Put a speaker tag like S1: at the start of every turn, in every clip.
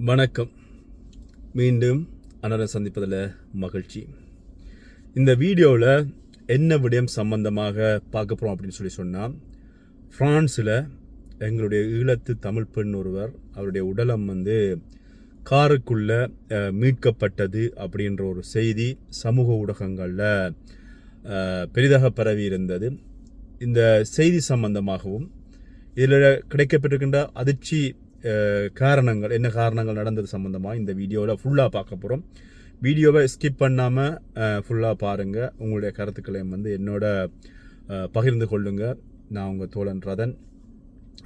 S1: வணக்கம். மீண்டும் அண்ணனை சந்திப்பதில் மகிழ்ச்சி. இந்த வீடியோவில் என்ன விடயம் சம்பந்தமாக பார்க்க போகிறோம் அப்படின்னு சொன்னால், ஃப்ரான்ஸில் எங்களுடைய ஈழத்து தமிழ் பெண் ஒருவர் அவருடைய உடலம் காருக்குள்ளே மீட்கப்பட்டது அப்படின்ற ஒரு செய்தி சமூக ஊடகங்களில் பெரிதாக பரவி இருந்தது. இந்த செய்தி சம்பந்தமாகவும் இதில் கிடைக்கப்பட்டிருக்கின்ற அதிர்ச்சி காரணங்கள், என்ன காரணங்கள் நடந்தது சம்மந்தமாக இந்த வீடியோவில் ஃபுல்லாக பார்க்க போகிறோம். வீடியோவை ஸ்கிப் பண்ணாமல் ஃபுல்லாக பாருங்கள். உங்களுடைய கருத்துக்களையும் என்னோட பகிர்ந்து கொள்ளுங்கள். நான் உங்கள் தோழன் ரதன்.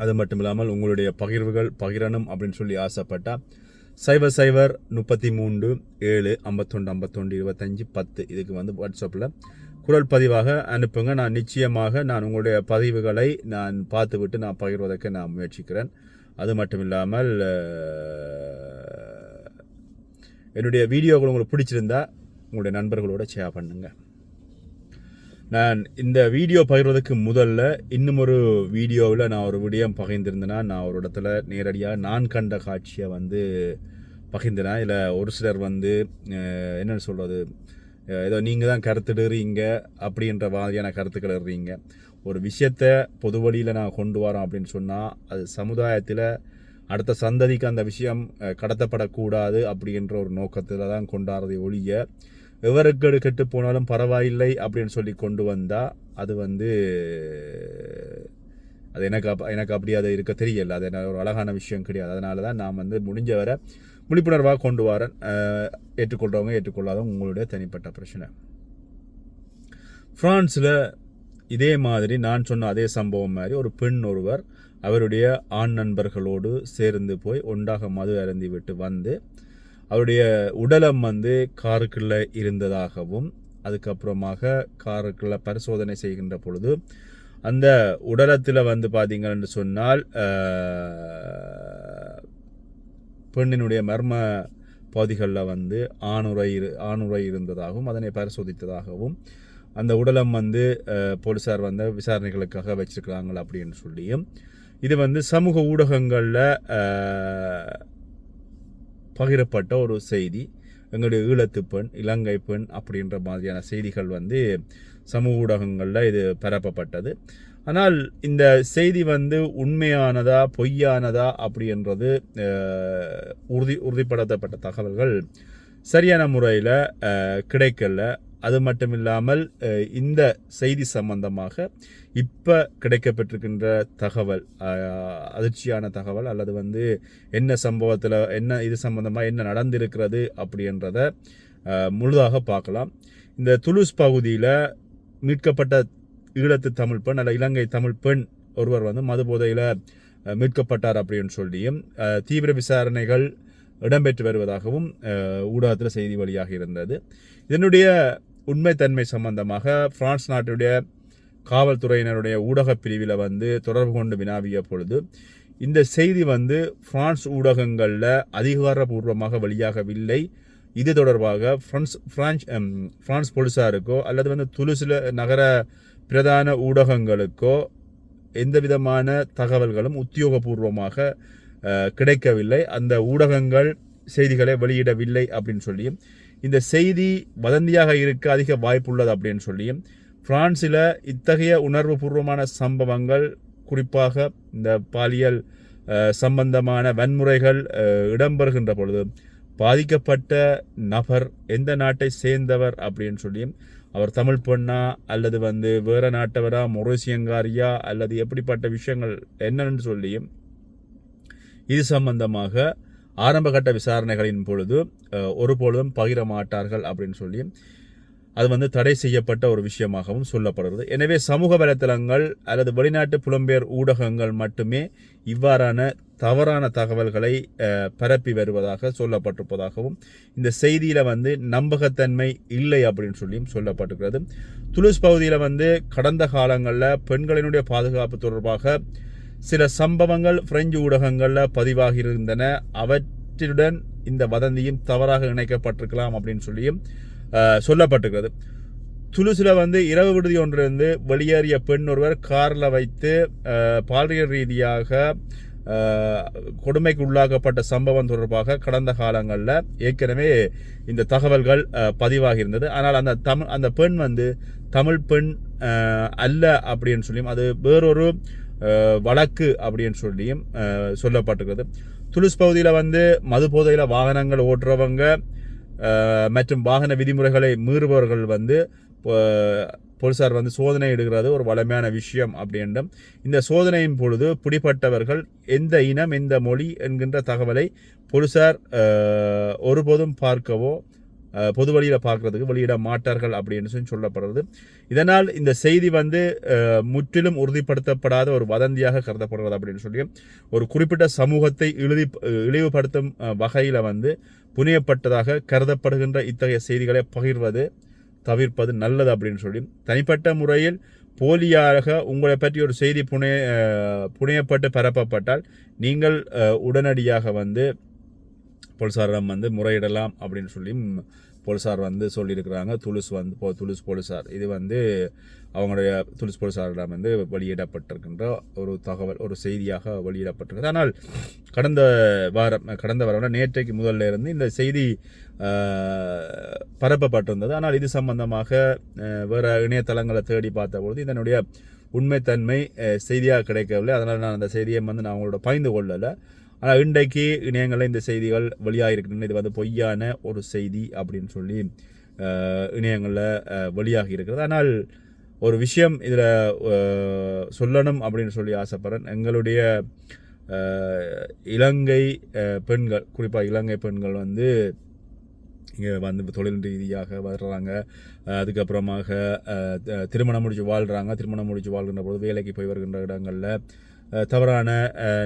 S1: அது மட்டும் இல்லாமல் உங்களுடைய பகிர்வுகள் பகிரணும் அப்படின்னு சொல்லி ஆசைப்பட்டால் 00-33-7-51-51-25-10 இதுக்கு வாட்ஸ்அப்பில் குரல் பதிவாக அனுப்புங்க. நான் நிச்சயமாக உங்களுடைய பதிவுகளை நான் பார்த்துவிட்டு நான் பகிர்வதற்கு நான் முயற்சிக்கிறேன். அது மட்டும் இல்லாமல் என்னுடைய வீடியோக்கள் உங்களுக்கு பிடிச்சிருந்தா உங்களுடைய நண்பர்களோட ஷேர் பண்ணுங்கள். நான் இந்த வீடியோ பகிர்வதற்கு முதல்ல இன்னும் ஒரு வீடியோவில் நான் ஒரு விடயம் பகிர்ந்திருந்தேன்னா, நான் ஒரு இடத்துல நேரடியாக நான் கண்ட காட்சியை பகிர்ந்தேன். இதில் ஒரு சிலர் என்னென்னு சொல்கிறது, ஏதோ நீங்கள் தான் கருத்துடுறீங்க அப்படின்ற மாதிரியான கருத்துக்கள் எடுறீங்க. ஒரு விஷயத்தை பொது வழியில் நான் கொண்டு வரோம் அப்படின்னு சொன்னால் அது சமுதாயத்தில் அடுத்த சந்ததிக்கு அந்த விஷயம் கடத்தப்படக்கூடாது அப்படின்ற ஒரு நோக்கத்தில் தான் கொண்டாடுறதை ஒழிய, எவருக்கு கெட்டு போனாலும் பரவாயில்லை அப்படின்னு சொல்லி கொண்டு வந்தால் அது அது எனக்கு அப்படி அது இருக்க தெரியல. அது என்ன ஒரு அழகான விஷயம் கிடையாது. அதனால தான் நான் முடிஞ்ச வரை விழிப்புணர்வாக கொண்டு வரேன். ஏற்றுக்கொள்கிறவங்க ஏற்றுக்கொள்ளாதவங்க உங்களுடைய தனிப்பட்ட பிரச்சனை. ஃப்ரான்ஸில் இதே மாதிரி நான் சொன்ன அதே சம்பவம் மாதிரி ஒரு பெண் ஒருவர் அவருடைய ஆண் நண்பர்களோடு சேர்ந்து போய் ஒன்றாக மது அருந்தி விட்டு அவருடைய உடலம் காருக்குள்ளே இருந்ததாகவும், அதுக்கப்புறமாக காருக்குள்ள பரிசோதனை செய்கின்ற பொழுது அந்த உடலத்தில் பார்த்தீங்கன்னு சொன்னால் பெண்ணினுடைய மர்ம பகுதிகளில் ஆணுரை இருந்ததாகவும் அதனை பரிசோதித்ததாகவும் அந்த உடலம் போலீஸார் விசாரணைகளுக்காக வச்சிருக்கிறாங்க அப்படின்னு சொல்லியும் இது சமூக ஊடகங்களில் பகிரப்பட்ட ஒரு செய்தி. எங்களுடைய ஈழத்து பெண், இலங்கை பெண் அப்படின்ற மாதிரியான செய்திகள் சமூக ஊடகங்களில் இது பரப்பப்பட்டது. ஆனால் இந்த செய்தி உண்மையானதா பொய்யானதா அப்படின்றது உறுதிப்படுத்தப்பட்ட தகவல்கள் சரியான முறையில் கிடைக்கல. அது மட்டும் இல்லாமல் இந்த செய்தி சம்பந்தமாக இப்போ கிடைக்கப்பட்டிருக்கின்ற தகவல் அதிர்ச்சியான தகவல், அல்லது என்ன சம்பவத்தில் என்ன இது சம்பந்தமாக என்ன நடந்திருக்கிறது அப்படின்றத முழுதாக பார்க்கலாம். இந்த துலுஸ் பகுதியில் மீட்கப்பட்ட ஈழத்து தமிழ் பெண் அல்ல இலங்கை தமிழ் பெண் ஒருவர் மது போதையில் மீட்கப்பட்டார் அப்படின்னு சொல்லியும் தீவிர விசாரணைகள் இடம்பெற்று வருவதாகவும் ஊடகத்தில் செய்தி வழியாக இருந்தது. இதனுடைய உண்மைத்தன்மை சம்பந்தமாக பிரான்ஸ் நாட்டுடைய காவல்துறையினருடைய ஊடக பிரிவில் தொடர்பு கொண்டு வினாவிய பொழுது இந்த செய்தி பிரான்ஸ் ஊடகங்களில் அதிகாரபூர்வமாக வெளியாகவில்லை. இது தொடர்பாக பிரான்ஸ் போலீஸாருக்கோ அல்லது துலுசில நகர பிரதான ஊடகங்களுக்கோ எந்த விதமான தகவல்களும் உத்தியோகபூர்வமாக கிடைக்கவில்லை. அந்த ஊடகங்கள் செய்திகளை வெளியிடவில்லை அப்படின்னு சொல்லியும், இந்த செய்தி வதந்தியாக இருக்க அதிக வாய்ப்புள்ளது அப்படின்னு சொல்லியும், பிரான்சில் இத்தகைய உணர்வு பூர்வமான சம்பவங்கள், குறிப்பாக இந்த பாலியல் சம்பந்தமான வன்முறைகள் இடம்பெறுகின்ற பொழுது பாதிக்கப்பட்ட நபர் எந்த நாட்டை சேர்ந்தவர் அப்படின்னு சொல்லியும், அவர் தமிழ் பெண்ணா அல்லது வேறு நாட்டவரா, மொரேசியங்காரியா அல்லது எப்படிப்பட்ட விஷயங்கள் என்னன்னு சொல்லியும் இது சம்பந்தமாக ஆரம்பகட்ட விசாரணைகளின் பொழுது ஒருபொழுதும் பகிர மாட்டார்கள் அப்படின்னு சொல்லி அது தடை செய்யப்பட்ட ஒரு விஷயமாகவும் சொல்லப்படுகிறது. எனவே சமூக வலைத்தளங்கள் அல்லது வெளிநாட்டு புலம்பெயர் ஊடகங்கள் மட்டுமே இவ்வாறான தவறான தகவல்களை பரப்பி வருவதாக சொல்லப்பட்டிருப்பதாகவும், இந்த செய்தியில் நம்பகத்தன்மை இல்லை அப்படின்னு சொல்லியும் சொல்லப்பட்டிருக்கிறது. துலுஸ் பகுதியில் கடந்த காலங்களில் பெண்களினுடைய பாதுகாப்பு தொடர்பாக சில சம்பவங்கள் பிரெஞ்சு ஊடகங்களில் பதிவாகி இருந்தன. அவற்றுடன் இந்த வதந்தியும் தவறாக இணைக்கப்பட்டிருக்கலாம் அப்படின்னு சொல்லியும் சொல்லப்பட்டிருக்கிறது. துலுசில் இரவு விடுதி ஒன்றிலிருந்து வெளியேறிய பெண் ஒருவர் காரில் வைத்து பாலியல் ரீதியாக கொடுமைக்கு உள்ளாக்கப்பட்ட சம்பவம் தொடர்பாக கடந்த காலங்களில் ஏற்கனவே இந்த தகவல்கள் பதிவாகி இருந்தது. ஆனால் அந்த பெண் வந்து தமிழ் பெண் அல்ல அப்படின்னு சொல்லியும் அது வேறொரு வழக்கு அப்படின்னு சொல்லியும் சொல்லப்பட்டிருக்கிறது. துலுஸ் பகுதியில் வந்து மது போதையில் வாகனங்கள் ஓட்டுறவங்க மற்றும் வாகன விதிமுறைகளை மீறுபவர்கள் வந்து போலீசார் வந்து சோதனை இடுகிறது ஒரு வளமையான விஷயம் அப்படின்றும் இந்த சோதனையின் பொழுது பிடிப்பட்டவர்கள் எந்த இனம் எந்த மொழி என்கின்ற தகவலை போலீசார் ஒருபோதும் பார்க்கவோ பொது வழியில் பார்க்கறதுக்கு வெளியிட மாட்டார்கள் அப்படின்னு சொல்லப்படுறது. இதனால் இந்த செய்தி வந்து முற்றிலும் உறுதிப்படுத்தப்படாத ஒரு வதந்தியாக கருதப்படுறது அப்படின்னு சொல்லி ஒரு குறிப்பிட்ட சமூகத்தை இழிவுபடுத்தும் வகையில் வந்து புனையப்பட்டதாக கருதப்படுகின்ற இத்தகைய செய்திகளை பகிர்வது தவிர்ப்பது நல்லது அப்படின்னு சொல்லி தனிப்பட்ட முறையில் போலியாக உங்களை பற்றி ஒரு செய்தி புனையப்பட்டு பரப்பப்பட்டால் நீங்கள் உடனடியாக வந்து போலீசாரிடம் வந்து முறையிடலாம் அப்படின்னு சொல்லி போலீசார் வந்து சொல்லியிருக்கிறாங்க. துலுஸ் போலீசார் இது வந்து அவங்களுடைய துலுஸ் போலீசாரிடம் வந்து வெளியிடப்பட்டிருக்கின்ற ஒரு தகவல் ஒரு செய்தியாக வெளியிடப்பட்டிருக்கிறது. ஆனால் கடந்த வாரம் நேற்றைக்கு முதல்ல இருந்து இந்த செய்தி பரப்பப்பட்டிருந்தது. ஆனால் இது சம்பந்தமாக வேறு இணையதளங்களை தேடி பார்த்தபொழுது இதனுடைய உண்மைத்தன்மை செய்தியாக கிடைக்கவில்லை. அதனால் நான் அந்த செய்தியை வந்து நான் அவங்களோட பகிர்ந்து கொள்ளலை. ஆனால் இன்றைக்கு இணையங்களில் இந்த செய்திகள் வெளியாகிருக்கின்றன. இது வந்து பொய்யான ஒரு செய்தி அப்படின்னு சொல்லி இணையங்களில் வெளியாகி இருக்கிறது. ஆனால் ஒரு விஷயம் இதில் சொல்லணும் அப்படின்னு சொல்லி ஆசைப்படுறேன். எங்களுடைய இலங்கை பெண்கள் குறிப்பாக இலங்கை பெண்கள் வந்து இங்கே வந்து தொழில் ரீதியாக வர்றாங்க. அதுக்கப்புறமாக திருமணம் முடித்து வாழ்கிறாங்க. திருமணம் முடித்து வாழ்கின்ற போது வேலைக்கு போய் வருகின்ற இடங்களில் தவறான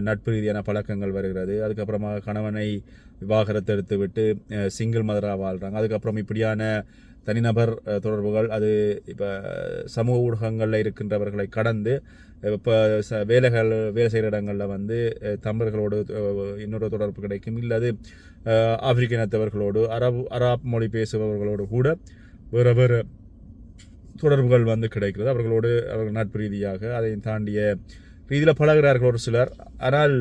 S1: நட்பு ரீதியான பழக்கங்கள் வருகிறது. அதுக்கப்புறமா கணவனை விவாகரத்து எடுத்து விட்டு சிங்கிள் மதராக வாழ்கிறாங்க. அதுக்கப்புறம் இப்படியான தனிநபர் தொடர்புகள் அது இப்போ சமூக ஊடகங்களில் இருக்கின்றவர்களை கடந்து இப்போ வேலை செய்கிற இடங்களில் வந்து தமிழர்களோடு இன்னொரு தொடர்பு கிடைக்கும். இல்லது ஆப்பிரிக்க இனத்தவர்களோடு அராப் மொழி பேசுபவர்களோடு கூட வேறு வேறு தொடர்புகள் வந்து கிடைக்கிறது. அவர்கள் நட்பு ரீதியாக அதையும் தாண்டிய ரீதியில் பழகிறார்கள் ஒரு சிலர். ஆனால்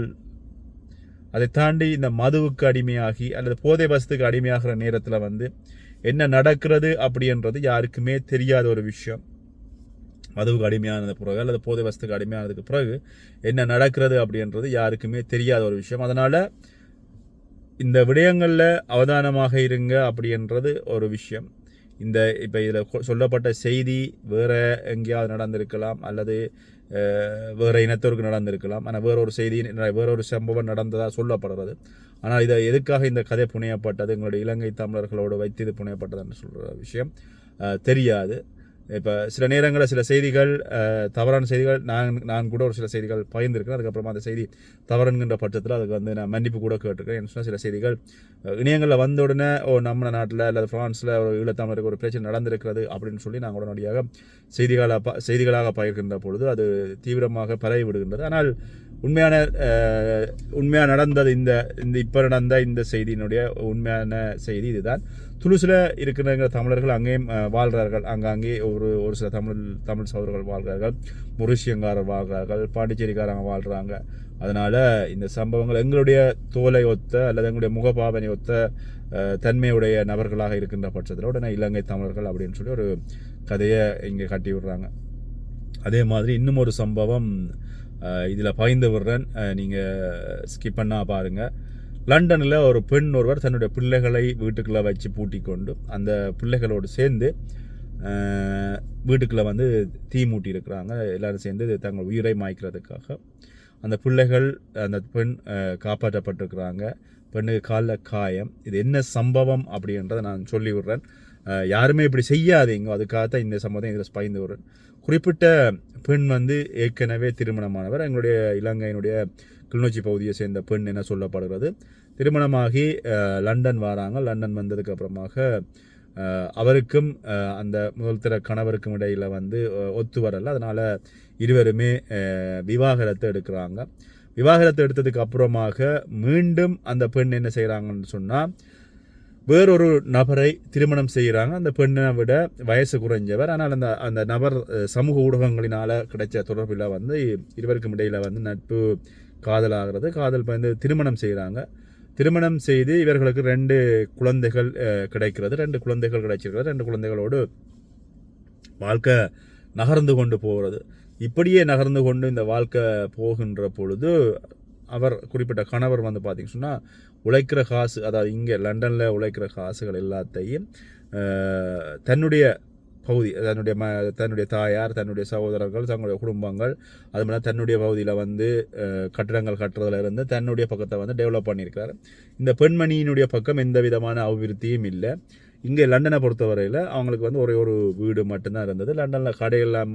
S1: அதை தாண்டி இந்த மதுவுக்கு அடிமையாகி அல்லது போதை வசத்துக்கு அடிமையாகிற நேரத்தில் வந்து என்ன நடக்கிறது அப்படின்றது யாருக்குமே தெரியாத ஒரு விஷயம். மதுவுக்கு அடிமையானது பிறகு அல்லது போதை வசத்துக்கு அடிமையானதுக்கு பிறகு என்ன நடக்கிறது அப்படின்றது யாருக்குமே தெரியாத ஒரு விஷயம். அதனால் இந்த விடயங்களில் அவதானமாக இருங்க அப்படின்றது ஒரு விஷயம். இப்போ இதில் சொல்லப்பட்ட செய்தி வேறு எங்கேயாவது நடந்திருக்கலாம் அல்லது வேறு இனத்தோருக்கு நடந்திருக்கலாம். ஆனால் வேறொரு செய்தி வேறொரு சம்பவம் நடந்ததாக சொல்லப்படுறது. ஆனால் இதை எதுக்காக இந்த கதை புனையப்பட்டது எங்களுடைய இலங்கை தமிழர்களோடு வைத்து இது புனையப்பட்டதுன்னு சொல்கிற விஷயம் தெரியாது. இப்போ சில நேரங்களில் சில செய்திகள் தவறான செய்திகள் நான் கூட ஒரு சில செய்திகள் பகிர்ந்திருக்கிறேன். அதுக்கப்புறமா அந்த செய்தி தவறுங்கிற பட்சத்தில் அதுக்கு வந்து நான் மன்னிப்பு கூட கேட்டிருக்கேன். என்ன சொன்னால் சில செய்திகள் இணையங்களில் வந்த உடனே நம்ம நாட்டில் அல்லது ஃப்ரான்ஸில் ஒரு ஈழத்தமிழருக்கு ஒரு பிரச்சனை நடந்திருக்கிறது அப்படின்னு சொல்லி நாங்கள் உடனடியாக செய்திகளாக பகிர்கின்ற பொழுது அது தீவிரமாக பரவி விடுகின்றது. ஆனால் உண்மையாக நடந்தது இந்த இப்போ நடந்த இந்த செய்தியினுடைய உண்மையான செய்தி இதுதான். துலுசில் இருக்கிற தமிழர்கள் அங்கேயும் வாழ்கிறார்கள். அங்கங்கே ஒரு சில தமிழ் சகோதரர்கள் வாழ்கிறார்கள். முருஷியங்காரர் வாழ்கிறார்கள். பாண்டிச்சேரிக்காரங்க வாழ்கிறாங்க. அதனால் இந்த சம்பவங்கள் எங்களுடைய தோலை ஒத்த அல்லது எங்களுடைய முகபாவனை ஒத்த தன்மையுடைய நபர்களாக இருக்கின்ற பட்சத்தில் உடனே இலங்கை தமிழர்கள் அப்படின்னு சொல்லி ஒரு கதையை இங்கே கட்டி விடுறாங்க. அதே மாதிரி இன்னும் ஒரு சம்பவம் இதில் பகிர்ந்து விடுறேன், நீங்கள் ஸ்கிப் பண்ணால் பாருங்கள். லண்டனில் ஒரு பெண் ஒருவர் தன்னுடைய பிள்ளைகளை வீட்டுக்குள்ளே வச்சு பூட்டி கொண்டு அந்த பிள்ளைகளோடு சேர்ந்து வீட்டுக்குள்ளே வந்து தீ மூட்டி இருக்கிறாங்க. எல்லோரும் சேர்ந்து தங்கள் உயிரை மாய்க்கிறதுக்காக. அந்த பிள்ளைகள் அந்த பெண் காப்பாற்றப்பட்டிருக்கிறாங்க. பெண்ணுக்கு காலில் காயம். இது என்ன சம்பவம் அப்படின்றத நான் சொல்லி விடுறேன். யாருமே இப்படி செய்யாதீங்க, அதுக்காகத்தான் இந்த சம்பவம் இதில் பகிர்ந்து விடுறேன். குறிப்பிட்ட பெண் வந்து ஏற்கனவே திருமணமானவர். எங்களுடைய இலங்கையினுடைய கிளிநொச்சி பகுதியை சேர்ந்த பெண் என சொல்லப்படுகிறது. திருமணமாகி லண்டன் வராங்க. லண்டன் வந்ததுக்கு அப்புறமாக அவருக்கும் அந்த முதல் தர கணவருக்கும் இடையில் வந்து ஒத்து வரல. அதனால் இருவருமே விவாகரத்து எடுக்கிறாங்க. விவாகரத்து எடுத்ததுக்கு அப்புறமாக மீண்டும் அந்த பெண் என்ன செய்கிறாங்கன்னு சொன்னால் வேறொரு நபரை திருமணம் செய்கிறாங்க. அந்த பெண்ணை விட வயசு குறைஞ்சவர். ஆனால் அந்த நபர் சமூக ஊடகங்களினால் கிடைச்ச தொடர்பில் வந்து இருவருக்கும் இடையில் வந்து நட்பு காதலாகிறது. காதல் வந்து திருமணம் செய்கிறாங்க. திருமணம் செய்து இவர்களுக்கு 2 குழந்தைகள் கிடைக்கிறது. 2 குழந்தைகள் கிடைச்சிருக்கிறது. 2 குழந்தைகளோடு வாழ்க்கை நகர்ந்து கொண்டு போகிறது. இப்படியே நகர்ந்து கொண்டு இந்த வாழ்க்கை போகின்ற பொழுது அவர் குறிப்பிட்ட கணவர் வந்து பார்த்திங்க சொன்னால் உழைக்கிற காசு, அதாவது இங்கே லண்டனில் உழைக்கிற காசுகள் எல்லாத்தையும் தன்னுடைய பகுதி, தன்னுடைய தாயார், தன்னுடைய சகோதரர்கள், தங்களுடைய குடும்பங்கள், அது மாதிரி தன்னுடைய பகுதியில் வந்து கட்டிடங்கள் கட்டுறதுல இருந்து தன்னுடைய பக்கத்தை வந்து டெவலப் பண்ணியிருக்காரு. இந்த பெண்மணியினுடைய பக்கம் எந்த விதமான அபிவிருத்தியும் இல்லை. இங்கே லண்டனை பொறுத்தவரையில் அவங்களுக்கு வந்து ஒரே ஒரு வீடு மட்டும்தான் இருந்தது. லண்டனில் கடையெல்லாம்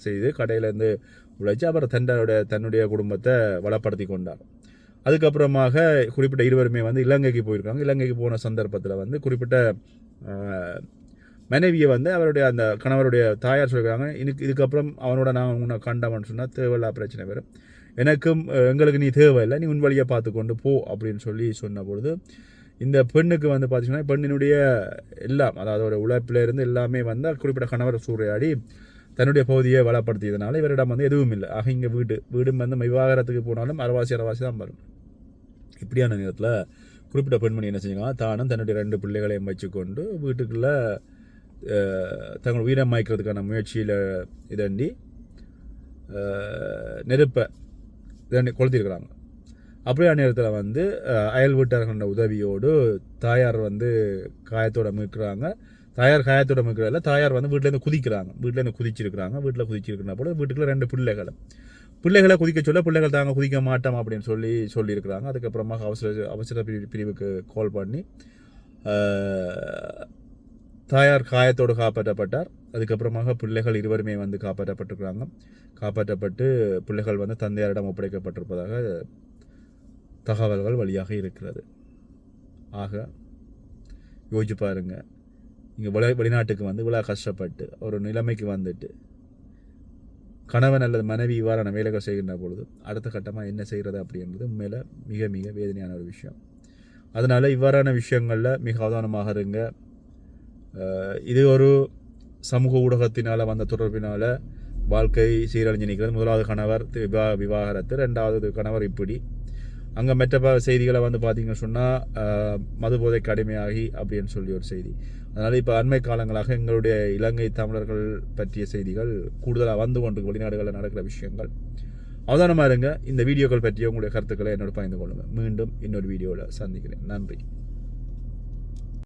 S1: செய்து கடையிலேருந்து உழைச்சி அவர் தன்னுடைய குடும்பத்தை வளப்படுத்தி கொண்டார். அதுக்கப்புறமாக குறிப்பிட்ட இருவருமே வந்து இலங்கைக்கு போயிருக்காங்க. இலங்கைக்கு போன சந்தர்ப்பத்தில் வந்து குறிப்பிட்ட மனைவியை வந்து அவருடைய அந்த கணவருடைய தாயார் சொல்லியிருக்காங்க, இதுக்கப்புறம் அவனோட நான் உன்னை கண்டவன் சொன்னால் தேவையில்லா பிரச்சனை வரும், எங்களுக்கு நீ தேவையில்லை, நீ உன் வழியை பார்த்து கொண்டு போ அப்படின்னு சொன்ன பொழுது இந்த பெண்ணுக்கு வந்து பார்த்தீங்கன்னா பெண்ணினுடைய எல்லாம், அதாவது ஒரு உழைப்பிலிருந்து எல்லாமே வந்து குறிப்பிட்ட கணவர் சூறையாடி தன்னுடைய பகுதியை வளப்படுத்தியதுனால இவரிடம் வந்து எதுவும் இல்லை. ஆக இங்கே வீடும் வந்து விவாகரத்துக்கு போனாலும் அரைவாசி தான் வரும். இப்படியான நேரத்தில் குறிப்பிட்ட பெண்மணி என்ன செஞ்சாங்க, தானும் தன்னுடைய 2 பிள்ளைகளையும் வச்சுக்கொண்டு வீட்டுக்குள்ளே தங்கள் உயிரை மாய்க்கிறதுக்கான முயற்சியில் இதண்டி நெருப்பை கொளுத்திருக்கிறாங்க. அப்படியே நேரத்தில் வந்து அயல் வீட்டார்களோட உதவியோடு தாயார் வந்து காயத்தோட மீட்கிறாங்க. தாயார் காயத்தோட மீட்கிறதில்ல, தாயார் வந்து வீட்டிலேருந்து குதிச்சிருக்கிறாங்க. வீட்டில் குதிச்சிருக்கிற போது வீட்டுக்குள்ள 2 பிள்ளைகளை குதிக்க சொல்ல பிள்ளைகள் தாங்க குதிக்க மாட்டோம் அப்படின்னு சொல்லியிருக்கிறாங்க. அதுக்கப்புறமா அவசர பிரிவுக்கு கால் பண்ணி தாயார் காயத்தோடு காப்பாற்றப்பட்டார். அதுக்கப்புறமாக பிள்ளைகள் இருவருமே வந்து காப்பாற்றப்பட்டு பிள்ளைகள் வந்து தந்தையாரிடம் ஒப்படைக்கப்பட்டிருப்பதாக தகவல்கள் வழியாக இருக்கிறது. ஆக யோசிச்சு பாருங்க, இங்கே வெளிநாட்டுக்கு வந்து இவ்வளோ கஷ்டப்பட்டு ஒரு நிலைமைக்கு வந்துட்டு கணவன் அல்லது மனைவி இவ்வாறான வேலைகள் செய்கின்ற பொழுது அடுத்த கட்டமாக என்ன செய்கிறது அப்படின்றது உண்மையில் மிக மிக வேதனையான ஒரு விஷயம். அதனால் இவ்வாறான விஷயங்களில் மிக அவதானமாக இருங்க. இது ஒரு சமூக ஊடகத்தினால் வந்த தொடர்பினால் வாழ்க்கை சீரழிஞ்சு நிற்கிறது. முதலாவது கணவர் விவாகரத்து, 2வது கணவர் இப்படி. அங்கே மற்ற செய்திகளை வந்து பார்த்திங்கன்னு சொன்னால் மது போதைக்கு அடிமையாகி அப்படின்னு சொல்லி ஒரு செய்தி. அதனால் இப்போ அண்மை காலங்களாக எங்களுடைய இலங்கை தமிழர்கள் பற்றிய செய்திகள் கூடுதலாக வந்து கொண்டு வெளிநாடுகளில் நடக்கிற விஷயங்கள். அவதானமாக இருங்க. இந்த வீடியோக்கள் பற்றிய உங்களுடைய கருத்துக்களை என்னோட பகிர்ந்து கொள்ளுங்கள். மீண்டும் இன்னொரு வீடியோவில் சந்திக்கிறேன். நன்றி.